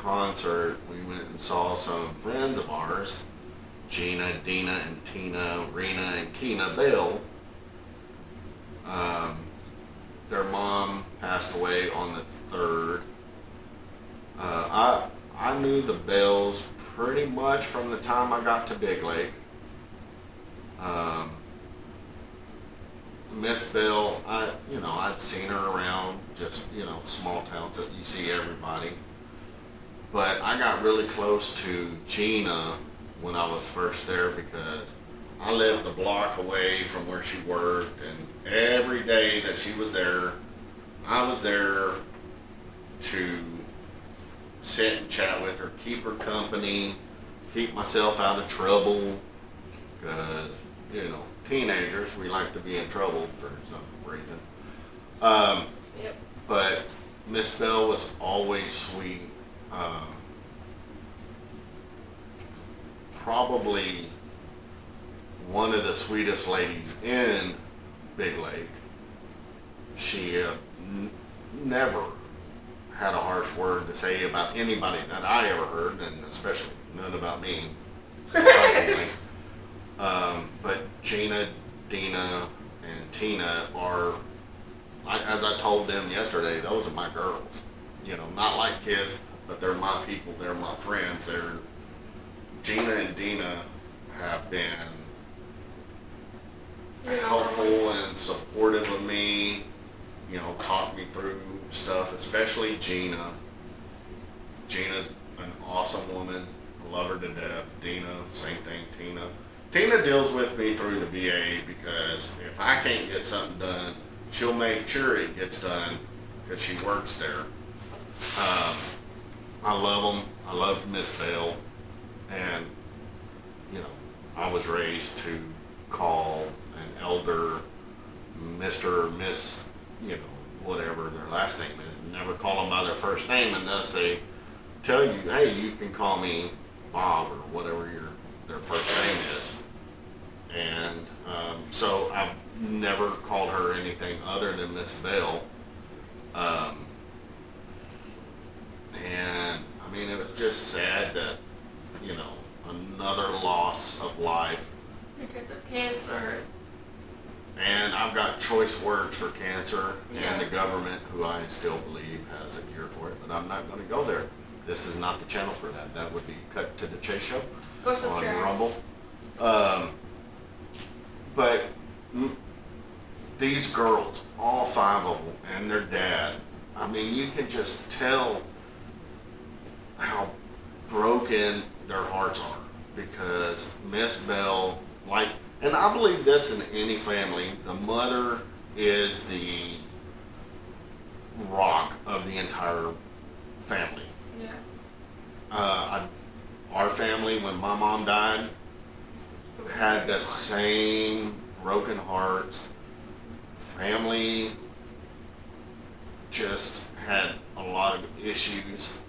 concert, we went and saw some friends of ours, Gina, Dina, and Tina, Rena, and Keena Bale. Their mom passed away on the 3rd. I knew the Bales pretty much from the time I got to Big Lake. Miss Bale, I'd seen her around, just, small towns that you see everybody. But I got really close to Gina when I was first there because I lived a block away from where she worked, and every day that she was there, I was there to sit and chat with her, keep her company, keep myself out of trouble, because, teenagers, we like to be in trouble for some reason. Yep. But Miss Bell was always sweet. Probably one of the sweetest ladies in Big Lake. She never had a harsh word to say about anybody that I ever heard, and especially none about me, surprisingly. But Gina, Dina, and Tina are, as I told them yesterday, those are my girls. Not like kids, but they're my people, they're my friends. Gina and Dina have been helpful and supportive of me, talk me through stuff, especially Gina. Gina's an awesome woman. I love her to death. Dina, same thing, Tina. Tina deals with me through the VA because if I can't get something done, she'll make sure it gets done because she works there. I love them. I love Miss Bale. And, I was raised to call an elder Mr. or Miss, whatever their last name is. Never call them by their first name unless they tell you, hey, you can call me Bob or whatever their first name is. And so I've never called her anything other than Miss Bale. And it was just sad that, another loss of life. Because of cancer. And I've got choice words for cancer and the government, who I still believe has a cure for it, but I'm not going to go there. This is not the channel for that. That would be Cut to the Chase Show on Rumble. But these girls, all 5 of them, and their dad, you can just tell how broken their hearts are, because Miss Bell, and I believe this in any family, the mother is the rock of the entire family. Yeah. Our family, when my mom died, had the same broken hearts. Family just had a lot of issues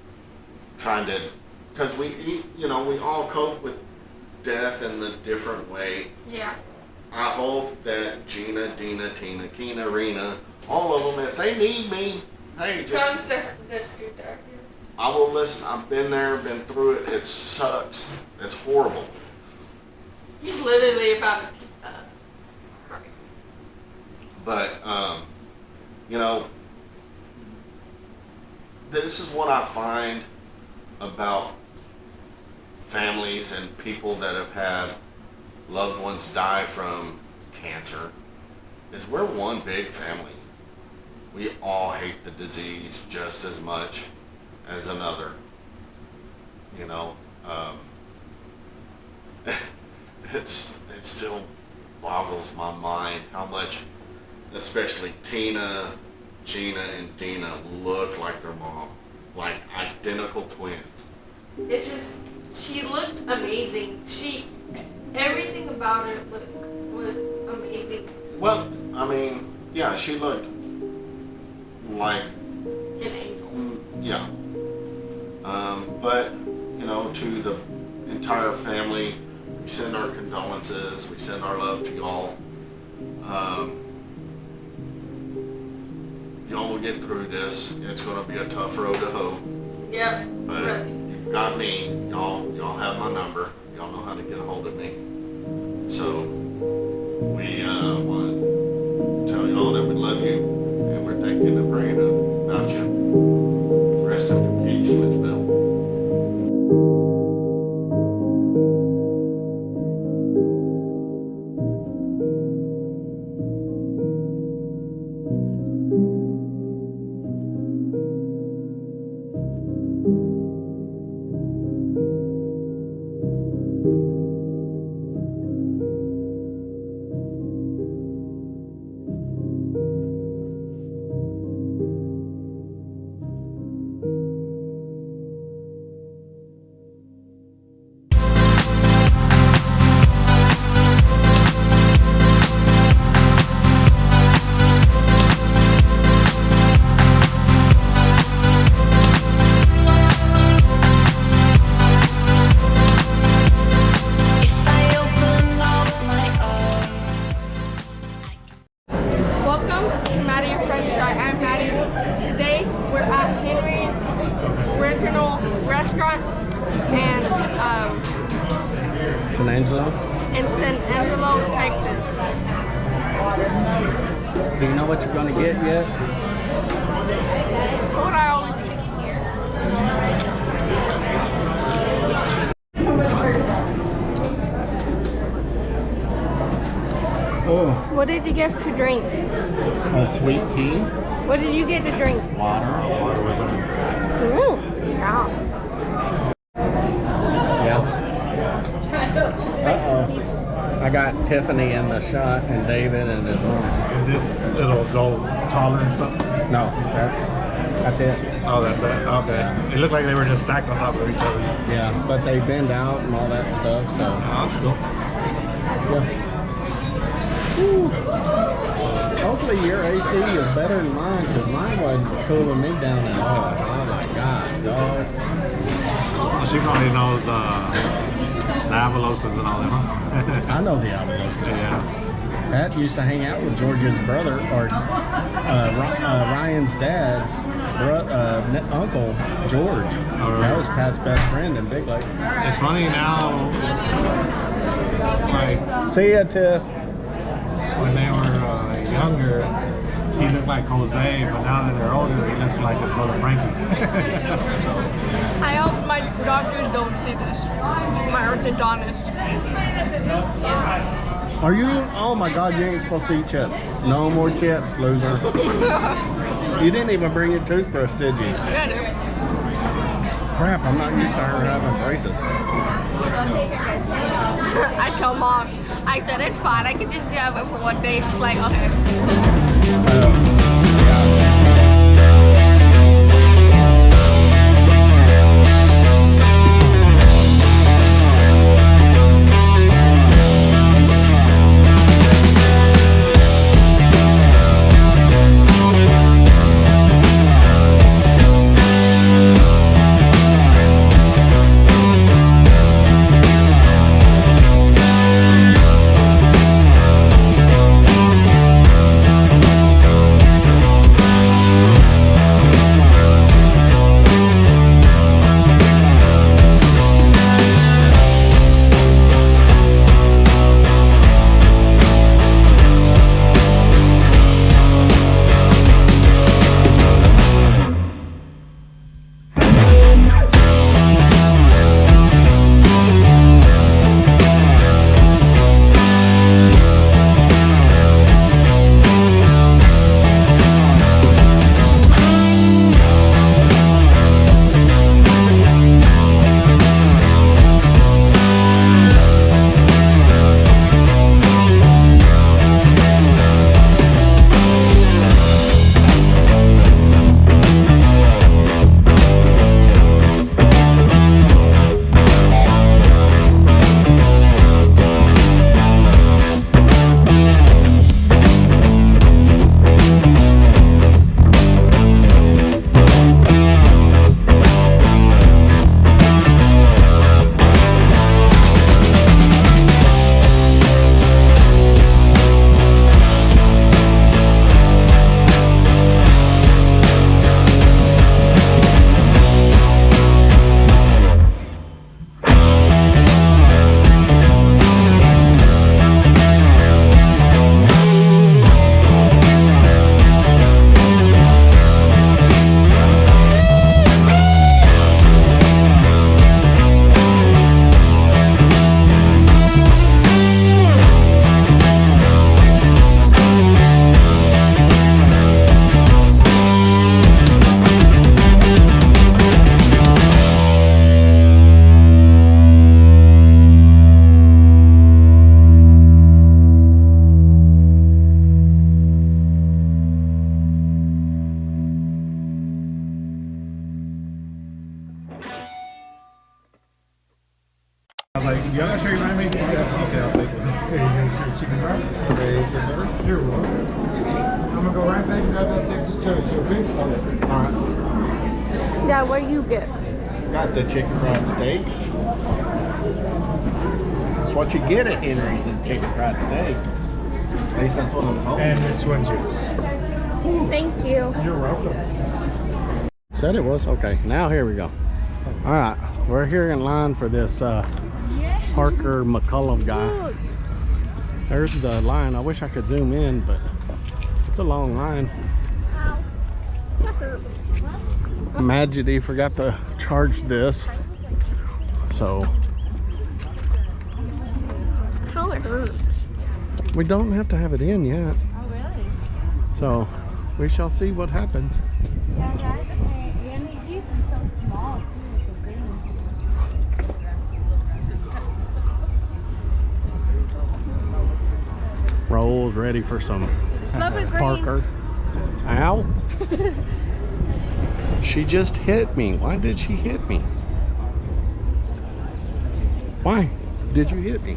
trying to, because we all cope with death in a different way. Yeah. I hope that Gina, Dina, Tina, Keena, Rena, all of them, if they need me, hey, just come to this dude there. I will listen. I've been there, been through it. It sucks. It's horrible. He's literally about to cry. But, this is what I find about families and people that have had loved ones die from cancer, is we're one big family. We all hate the disease just as much as another. It still boggles my mind how much, especially Tina, Gina, and Dina look like their mom, like identical twins. It's just, she looked amazing. Everything about her was amazing. Well, yeah, she looked like An angel. yeah. But, to the entire family, we send our condolences, we send our love to y'all. Y'all will get through this. It's going to be a tough road to hoe. Yep. But Right. you've got me. Y'all have my number. Y'all know how to get a hold of me. So we want to tell y'all that we love you and we're thinking and praying about you. Rest in peace, Miss Bill. Welcome to Maddie and Friends Try. I'm Maddie. Today we're at Henry's Regional Restaurant and San Angelo. in San Angelo, Texas. Do you know what you're gonna get yet? What I always pick here. Oh, What did you get to drink? a sweet tea. What did you get to drink? Water with it. Yeah. Yeah. Uh-oh. I got Tiffany in the shot and David and his mom. And this little gold taller and stuff? No, that's it. Oh, that's it? Okay. It looked like they were just stacked on top of each other. Yeah, but they bend out and all that stuff, so Oh, that's cool. yeah. Whew. Hopefully your AC is better than mine, because mine wasn't cooling me down at all. Oh my god, dog. So she probably knows the Avaloses and all them, huh? I know the Alvarez's. Yeah. Pat used to hang out with George's brother, or Ryan's dad's uncle, George. All right. That was Pat's best friend in Big Lake. It's funny now, like, See ya, Tiff. when they were younger, he looked like Jose, but now that they're older, he looks like his brother Frankie. I hope my doctors don't see this. My orthodontist. Are you? Oh my God, you ain't supposed to eat chips. No more chips, loser. You didn't even bring your toothbrush, did you? Yeah, dude. Crap, I'm not used to her having braces. I told mom, I said it's fine. I can just have it for one day. She's like, okay. was like, you got sure you mind me? Yeah, okay, I'll take it. Here you go, sir. Chicken fried. Okay, is it better? You're welcome. I'm gonna go right back and grab that Texas toast, okay? All right. Dad, what do you get? Got the chicken fried steak. That's what you get at Henry's is chicken fried steak. At least that's what I'm told. And this one's yours. Thank you. You're welcome. Said it was? Okay, now here we go. All right, we're here in line for this Parker McCollum guy. There's the line. I wish I could zoom in, but it's a long line. Imagine he forgot to charge this. So How it hurts. we don't have to have it in yet. Oh, really? So we shall see what happens. Rolls ready for some Love it green. Parker. Ow. She just hit me. Why did she hit me? Why did you hit me?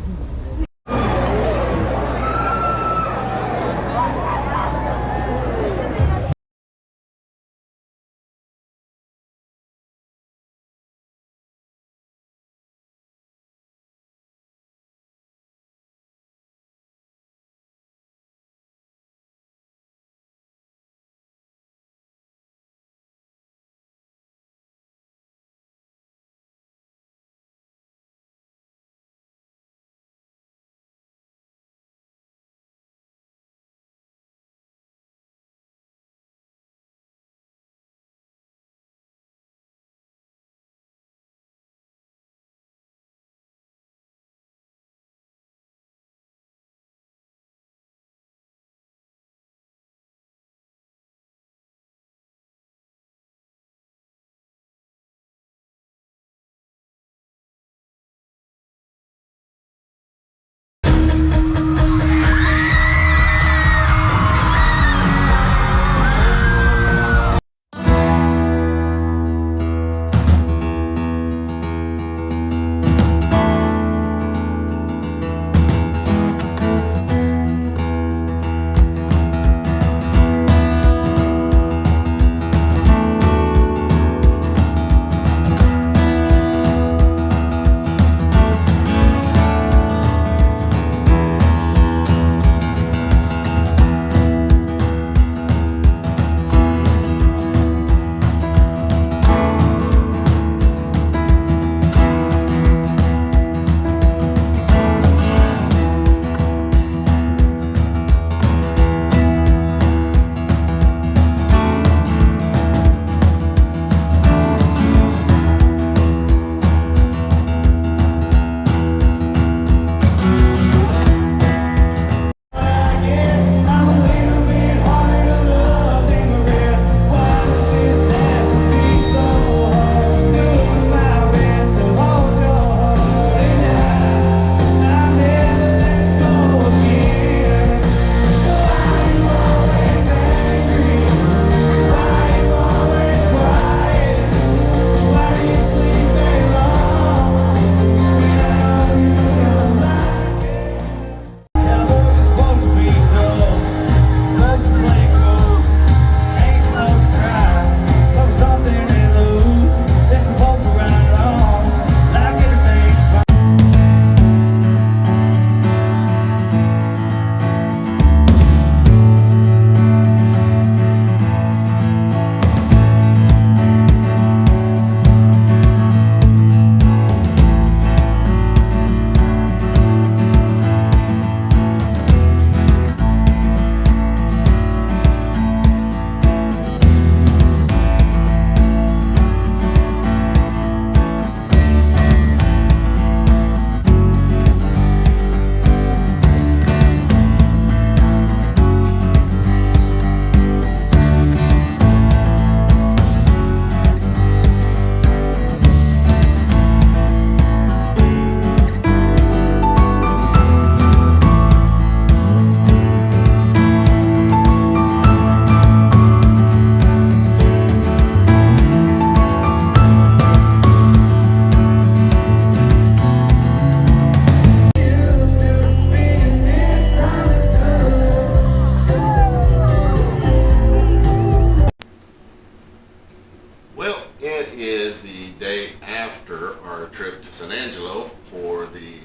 San Angelo for the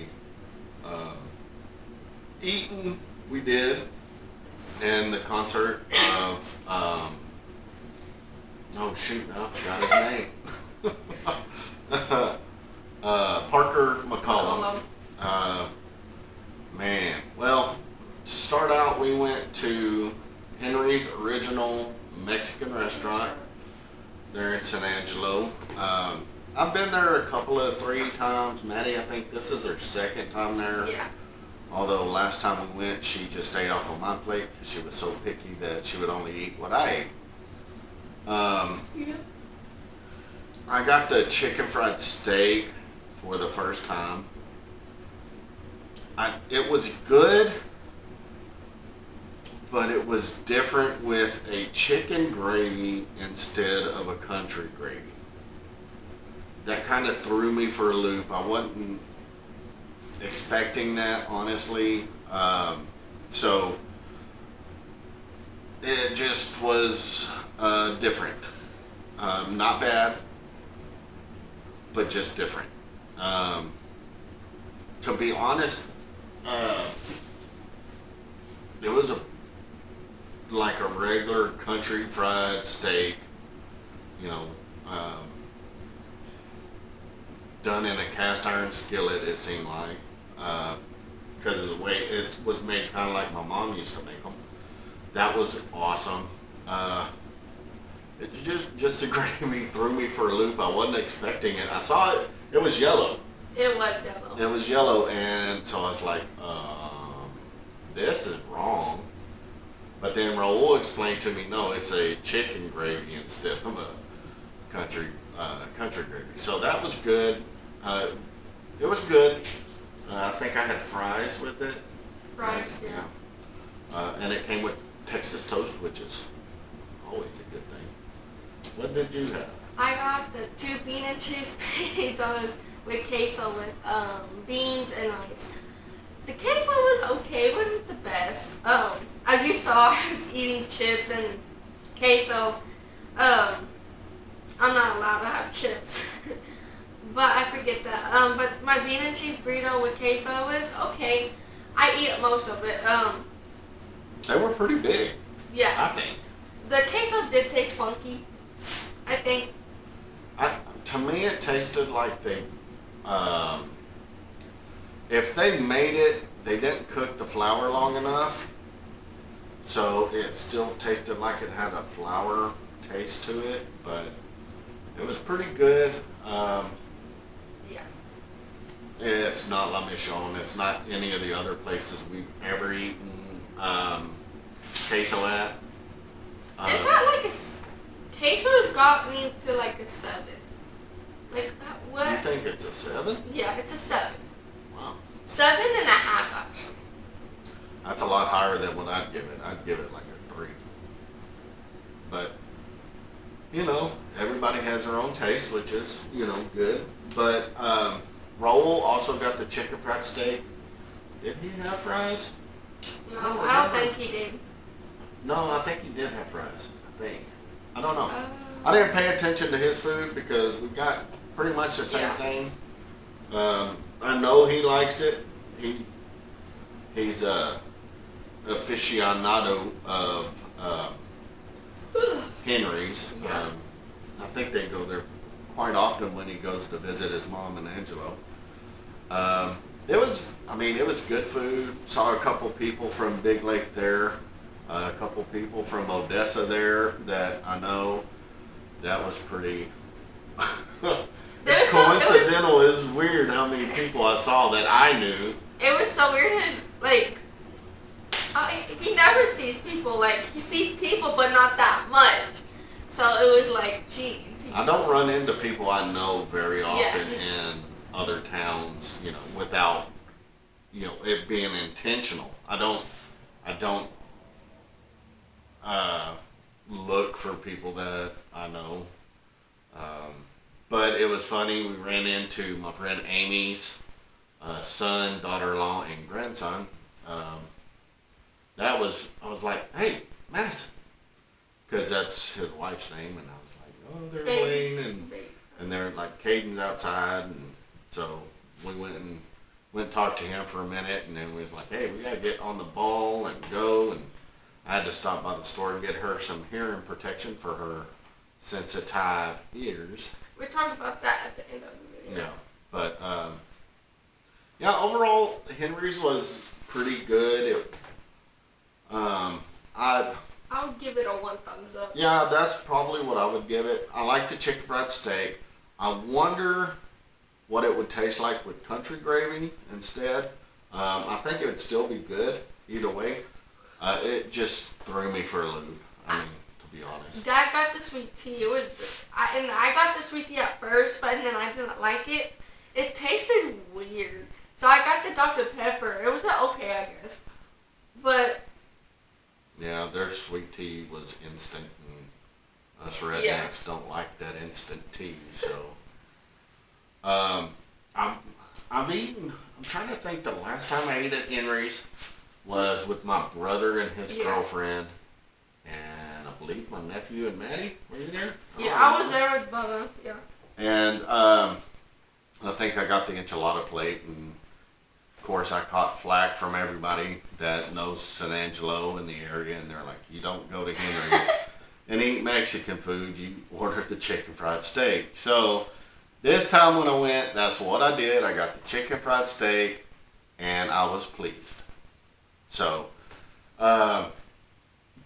eating we did and the concert of oh shoot, now I forgot his name. Parker McCollum. Man, well, to start out, we went to Henry's Original Mexican Restaurant there in San Angelo. I've been there three times. Maddie, I think this is her second time there. Yeah. Although last time we went, she just ate off of my plate because she was so picky that she would only eat what I ate. Yeah. I got the chicken fried steak for the first time. It was good, but it was different with a chicken gravy instead of a country gravy. That kind of threw me for a loop. I wasn't expecting that, honestly. So it just was different. Not bad, but just different. To be honest, it was like a regular country fried steak, you know, done in a cast iron skillet, it seemed like, because of the way it was made, kind of like my mom used to make them. That was awesome. It just the gravy threw me for a loop. I wasn't expecting it. I saw it. It was yellow. It was yellow. It was yellow, and so I was like, this is wrong. But then Raul explained to me, no, it's a chicken gravy instead of a country gravy. So that was good. It was good. I think I had fries with it. Fries, yeah. And it came with Texas toast, which is always a good thing. What did you have? I got the 2 bean and cheese potatoes with queso with beans and rice. The queso was okay. It wasn't the best. As you saw, I was eating chips and queso. I'm not allowed to have chips. But I forget that. But my bean and cheese burrito with queso was okay. I eat most of it. They were pretty big. Yeah. I think. The queso did taste funky, I think. To me, it tasted like they, if they made it, they didn't cook the flour long enough, so it still tasted like it had a flour taste to it, but it was pretty good. Yeah. It's not La Michon. It's not any of the other places we've ever eaten queso at. It's not like queso got me to like a 7. Like what? You think it's a 7? Yeah, it's a 7. Wow. 7.5 actually. That's a lot higher than what I'd give it. I'd give it like a 3. But, you know, everybody has their own taste, which is, you know, good. But Raul also got the chicken fried steak. Did he have fries? No, I don't think he did. No, I think he did have fries. I think. I don't know. I didn't pay attention to his food because we got pretty much the same thing. I know he likes it. He's a aficionado of Henry's. Yeah. I think they go there quite often when he goes to visit his mom and Angelo. It was good food. Saw a couple people from Big Lake there. A couple people from Odessa there that I know. That was pretty coincidental. It was weird how many people I saw that I knew. It was so weird. Like, he never sees people. Like, he sees people, but not that much. So it was like, geez. I don't run into people I know very often in other towns, you know, without, you know, it being intentional. I don't look for people that I know. But it was funny. We ran into my friend Amy's son, daughter-in-law, and grandson. I was like, hey, Madison. Because that's his wife's name. And I was like, oh, there's Wayne. And they're like, Caden's outside. And so we went and talked to him for a minute, and then we was like, hey, we gotta get on the ball and go, and I had to stop by the store and get her some hearing protection for her sensitive ears. We talked about that at the end of the video. Yeah, but yeah, overall Henry's was pretty good. I would give it a 1 thumbs up. Yeah, that's probably what I would give it. I like the chicken fried steak. I wonder what it would taste like with country gravy instead. I think it would still be good either way. It just threw me for a loop. I mean, to be honest. Dad got the sweet tea. It was I got the sweet tea at first, but then I didn't like it. It tasted weird, so I got the Dr. Pepper. It was okay, I guess, but yeah, their sweet tea was instant, and us rednecks don't like that instant tea. So, I'm trying to think. The last time I ate at Henry's was with my brother and his girlfriend, and I believe my nephew and Maddie. Were you there? Yeah, I was there with Bubba. Yeah. And I think I got the enchilada plate, and of course I caught flack from everybody that knows San Angelo in the area, and they're like, you don't go to Henry's and eat Mexican food, you order the chicken fried steak. So this time when I went, that's what I did. I got the chicken fried steak, and I was pleased. So, but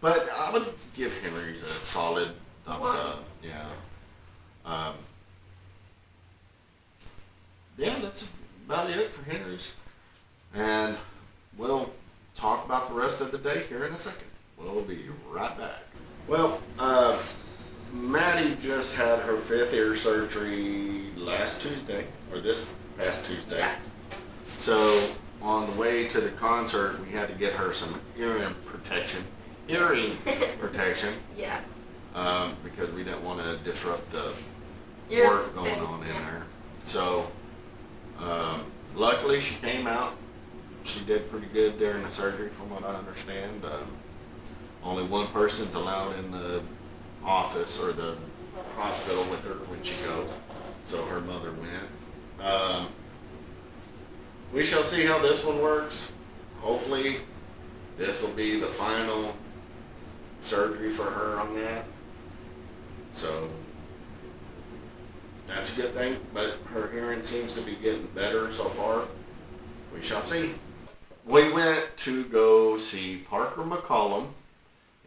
I would give Henry's a solid thumbs up. Yeah. Yeah, that's about it for Henry's. And we'll talk about the rest of the day here in a second. We'll be right back. Well, Maddie just had her 5th ear surgery last Tuesday, or this past Tuesday. Yeah. So on the way to the concert, we had to get her some hearing protection. Yeah. Because we didn't want to disrupt the Ear work going thing, on in yeah. there. So, luckily she came out. She did pretty good during the surgery, from what I understand. Only one person's allowed in the office or the hospital with her when she goes. So her mother went. We shall see how this one works. Hopefully this will be the final surgery for her on that. So that's a good thing, but her hearing seems to be getting better so far. We shall see. We went to go see Parker McCollum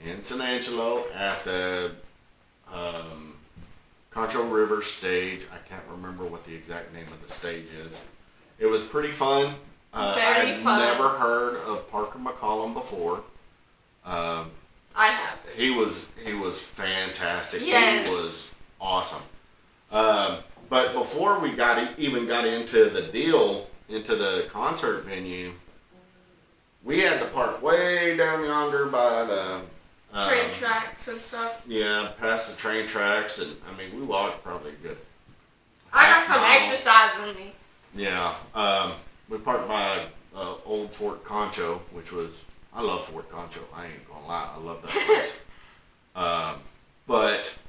in San Angelo at the Concho River stage. I can't remember what the exact name of the stage is. It was pretty fun. Very fun. I'd never heard of Parker McCollum before. I have. He was fantastic. Yes. He was awesome. But before we even got into the concert venue, we had to park way down yonder by the Train tracks and stuff. yeah, past the train tracks, and I mean we walked probably a good I got half some mile. exercise in me. Yeah, we parked by old Fort Concho, which was, I love Fort Concho. I ain't gonna lie, I love that place. But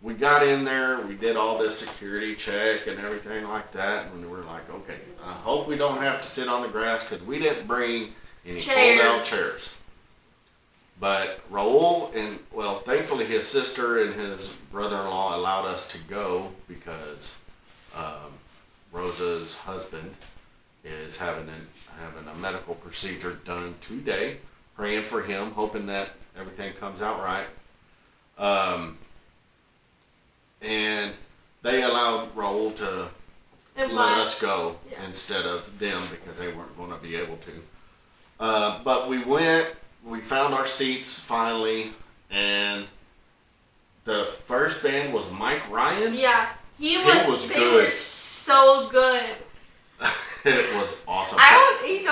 we got in there, we did all this security check and everything like that, and we were like, okay, I hope we don't have to sit on the grass, because we didn't bring any fold-out chairs. But Raul, and well, thankfully his sister and his brother-in-law allowed us to go, because Rosa's husband is having a medical procedure done today. Praying for him, hoping that everything comes out right. And they allowed Raul to let us go instead of them, because they weren't going to be able to. But we found our seats finally, and the first band was Mike Ryan. Yeah, They were so good. It was awesome. I only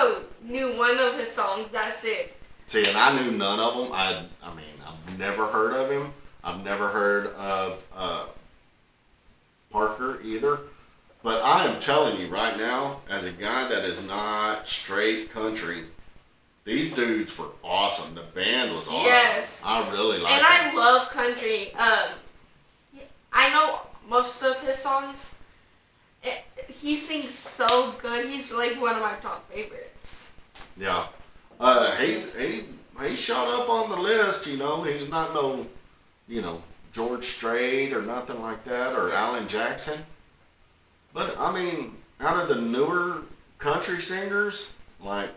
knew one of his songs. That's it. See, and I knew none of them. I mean, I've never heard of him. I've never heard of Parker either. But I am telling you right now, as a guy that is not straight country, these dudes were awesome. The band was awesome. Yes. I really liked it. And I love country. I know most of his songs. He sings so good. He's like one of my top favorites. Yeah. He shot up on the list, you know. He's not no, you know, George Strait or nothing like that, or Alan Jackson. But, I mean, out of the newer country singers, like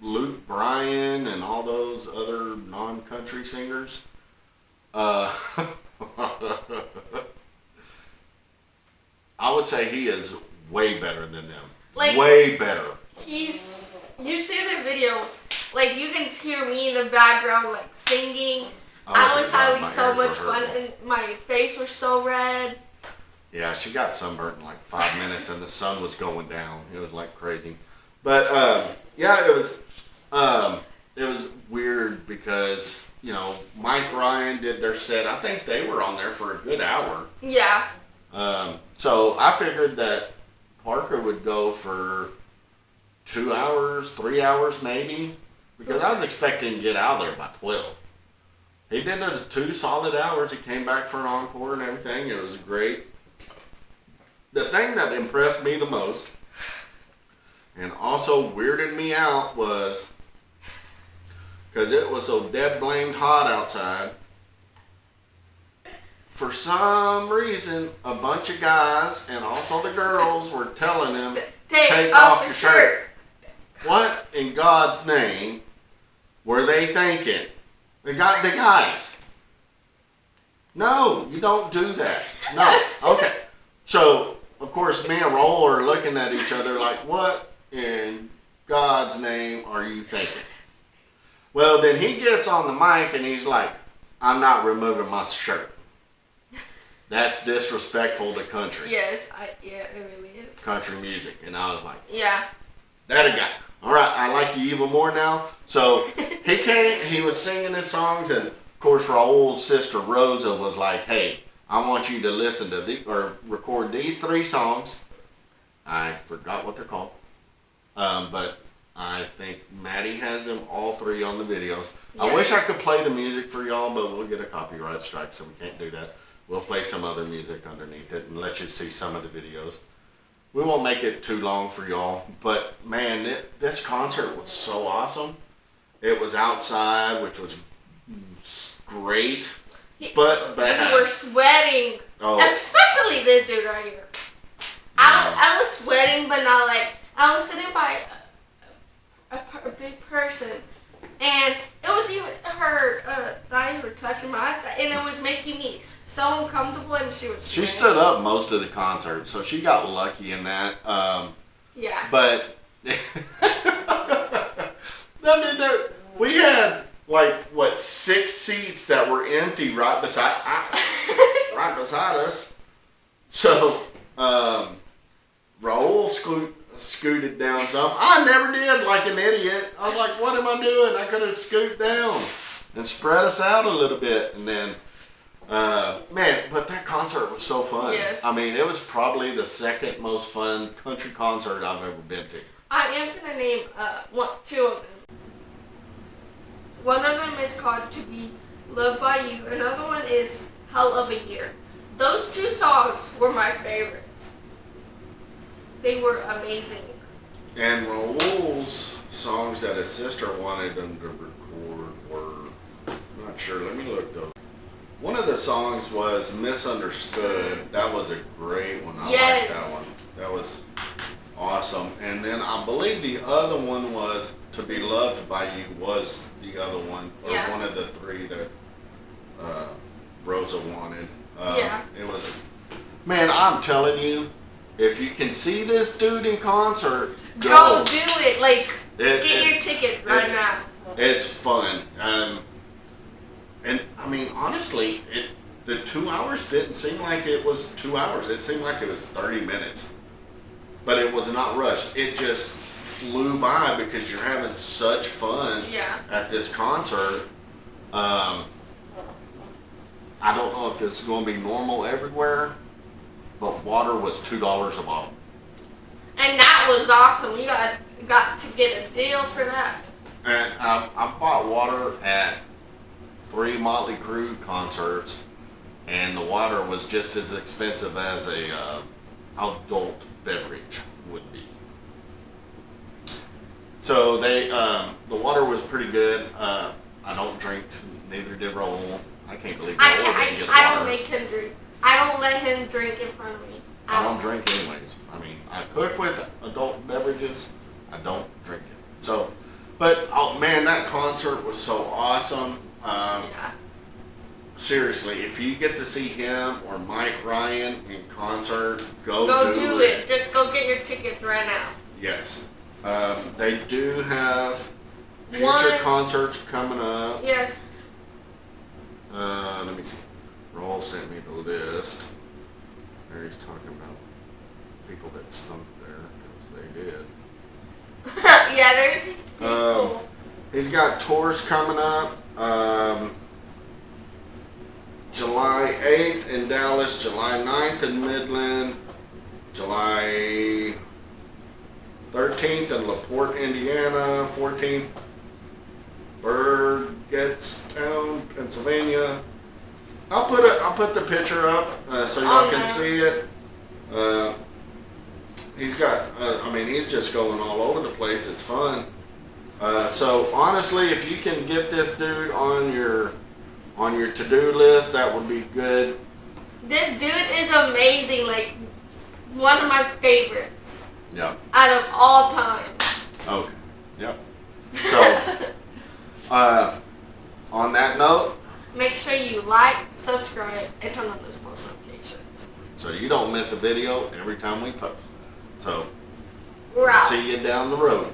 Luke Bryan and all those other non-country singers, I would say he is way better than them. Like, way better. You see the videos, like you can hear me in the background like singing. I was having so much fun and my face was so red. Yeah, she got sunburnt in like 5 minutes and the sun was going down. It was like crazy. But yeah, it was weird because, you know, Mike Ryan did their set. I think they were on there for a good hour. Yeah. So I figured that Parker would go for 2 hours, 3 hours maybe, because I was expecting to get out of there by 12. He did those 2 solid hours. He came back for an encore and everything. It was great. The thing that impressed me the most and also weirded me out was, because it was so dead blamed hot outside, for some reason, a bunch of guys and also the girls were telling him, take off your shirt. What in God's name were they thinking? The guys. No, you don't do that. No. Okay. So, of course, me and Roll are looking at each other like, what in God's name are you thinking? Well, then he gets on the mic and he's like, I'm not removing my shirt. That's disrespectful to country. Yes, yeah, it really is. Country music. And I was like, yeah. That a guy. All right, I like you even more now. So he came, he was singing his songs, and of course Raul's sister Rosa was like, hey, I want you to listen to or record these 3 songs. I forgot what they're called. But I think Maddie has them all 3 on the videos. Yes. I wish I could play the music for y'all, but we'll get a copyright strike, so we can't do that. We'll play some other music underneath it and let you see some of the videos. We won't make it too long for y'all, but man, this concert was so awesome. It was outside, which was great, but bad. We were sweating, especially this dude right here. I was sweating, but not like, I was sitting by a big person, and it was even her thighs were touching my thighs, and it was making me so uncomfortable, and she was sweating. She stood up most of the concert, so she got lucky in that. Yeah. But I mean, we had like 6 seats that were empty right beside us. So Raul scooted down some. I never did, like an idiot. I was like, what am I doing? I could have scooted down and spread us out a little bit, and then. Man, but that concert was so fun. Yes. I mean, it was probably the 2nd most fun country concert I've ever been to. I am going to name 2 of them. One of them is called To Be Loved by You. Another one is Hell of a Year. Those 2 songs were my favorite. They were amazing. And Raul's songs that his sister wanted him to record were, I'm not sure, let me look though. One of the songs was Misunderstood. That was a great one. I liked that one. That was awesome. And then I believe the other one was To Be Loved by You was the other one. Or one of the 3 that Rosa wanted. It was, man, I'm telling you, if you can see this dude in concert, go do it. Like, get your ticket right now. It's fun. And I mean, honestly, the 2 hours didn't seem like it was 2 hours. It seemed like it was 30 minutes. But it was not rushed. It just flew by because you're having such fun at this concert. I don't know if this is going to be normal everywhere, but water was $2 a bottle. And that was awesome. You got to get a deal for that. And I bought water at 3 Motley Crue concerts, and the water was just as expensive as a adult beverage would be. So they, the water was pretty good. I don't drink, neither did Raul. I can't believe Raul didn't get water. I don't make him drink. I don't let him drink in front of me. I don't drink anyways. I mean, I cook with adult beverages. I don't drink it. So, but oh man, that concert was so awesome. Yeah. Seriously, if you get to see him or Mike Ryan in concert, go do it. Just go get your tickets right now. Yes. They do have future concerts coming up. Yes. Let me see. Raul sent me the list. There he's talking about people that stunk there, because they did. Yeah, there's these people. He's got tours coming up. July 8th in Dallas, July 9th in Midland, July 13th in LaPorte, Indiana, 14th Burgettstown, Pennsylvania. I'll put the picture up so y'all can see it. He's got, I mean, he's just going all over the place. It's fun. So honestly, if you can get this dude on your to-do list, that would be good. This dude is amazing. Like, one of my favorites. Yeah. Out of all time. Okay. Yep. So, on that note, make sure you like, subscribe, and turn on those post notifications. So you don't miss a video every time we post. So, We're out. see you down the road.